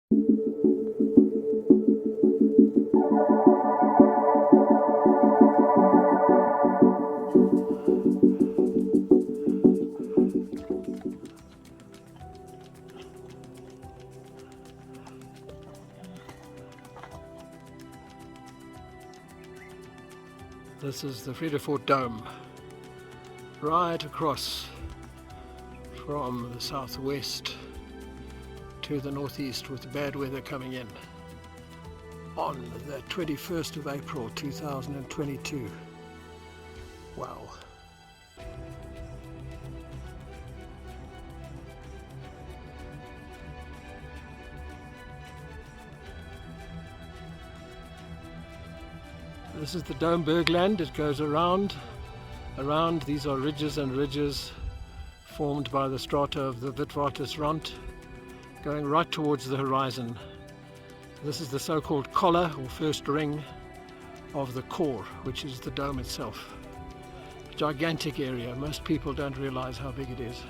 This is the Vredefort Dome, right across from the southwest to the northeast with bad weather coming in on the 21st of April 2022. Wow. This is the Dome Bergland. It goes around. These are ridges and ridges formed by the strata of the Witwatersrand, going right towards the horizon. This is the so-called collar or first ring of the core, which is the dome itself. Gigantic area. Most people don't realize how big it is.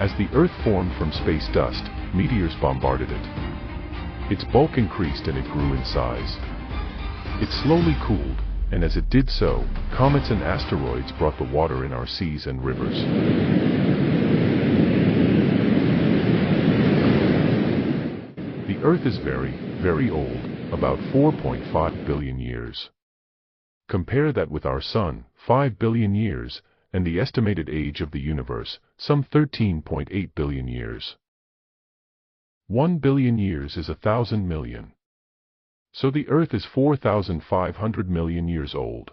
As the Earth formed from space dust, meteors bombarded it. Its bulk increased and it grew in size. It slowly cooled, and as it did so, comets and asteroids brought the water in our seas and rivers. The Earth is very, very old, about 4.5 billion years. Compare that with our Sun, 5 billion years, and the estimated age of the universe, some 13.8 billion years. 1 billion years is 1,000 million. So the Earth is 4,500 million years old.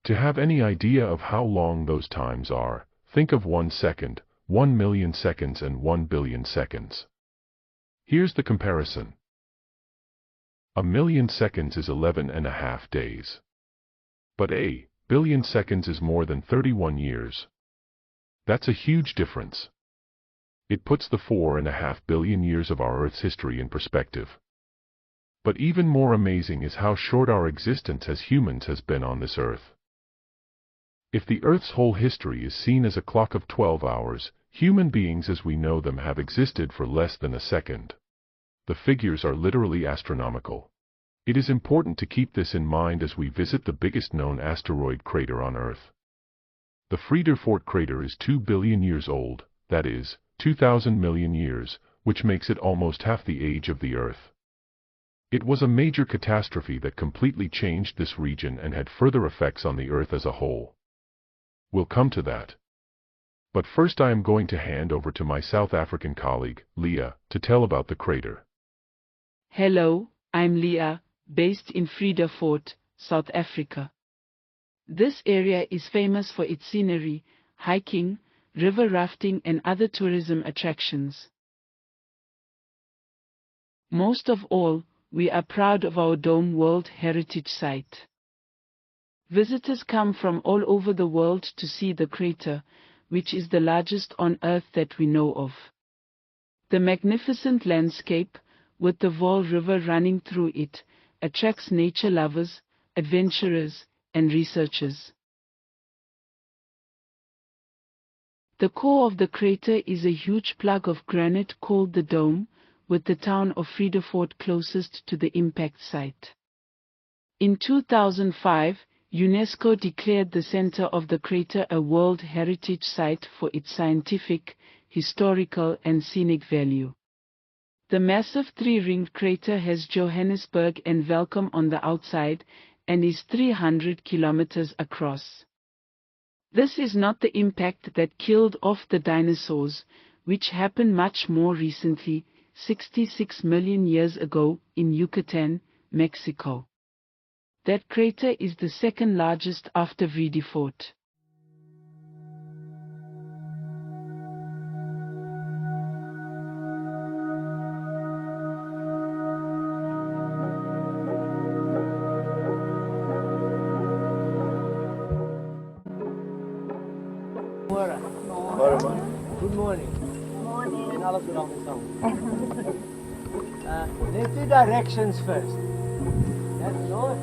To have any idea of how long those times are, think of 1 second, 1 million seconds and 1 billion seconds. Here's the comparison. A million seconds is 11.5 days. But a billion seconds is more than 31 years. That's a huge difference. It puts the 4.5 billion years of our Earth's history in perspective. But even more amazing is how short our existence as humans has been on this Earth. If the Earth's whole history is seen as a clock of 12 hours, human beings as we know them have existed for less than a second. The figures are literally astronomical. It is important to keep this in mind as we visit the biggest known asteroid crater on Earth. The Vredefort crater is 2 billion years old, that is, 2,000 million years, which makes it almost half the age of the Earth. It was a major catastrophe that completely changed this region and had further effects on the Earth as a whole. We'll come to that. But first I am going to hand over to my South African colleague, Leah, to tell about the crater. Hello, I'm Leah, based in Vredefort, South Africa. This area is famous for its scenery, hiking, river rafting and other tourism attractions. Most of all, we are proud of our Dome World Heritage Site. Visitors come from all over the world to see the crater, which is the largest on Earth that we know of. The magnificent landscape, with the Vaal River running through it, attracts nature lovers, adventurers, and researchers. The core of the crater is a huge plug of granite called the Dome, with the town of Vredefort closest to the impact site. In 2005, UNESCO declared the center of the crater a World Heritage Site for its scientific, historical, and scenic value. The massive three-ringed crater has Johannesburg and Welkom on the outside and is 300 kilometers across. This is not the impact that killed off the dinosaurs, which happened much more recently, 66 million years ago, in Yucatan, Mexico. That crater is the second largest after Vredefort. Good morning. En alles wat anders dan. Let's do directions first. That's north,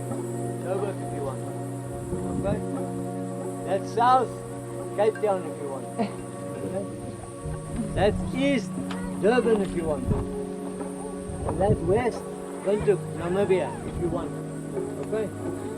Joburg if you want. Okay? That's south, Cape Town if you want. Okay? That's east, Durban if you want. And that's west, Windhoek, Namibia if you want. Okay?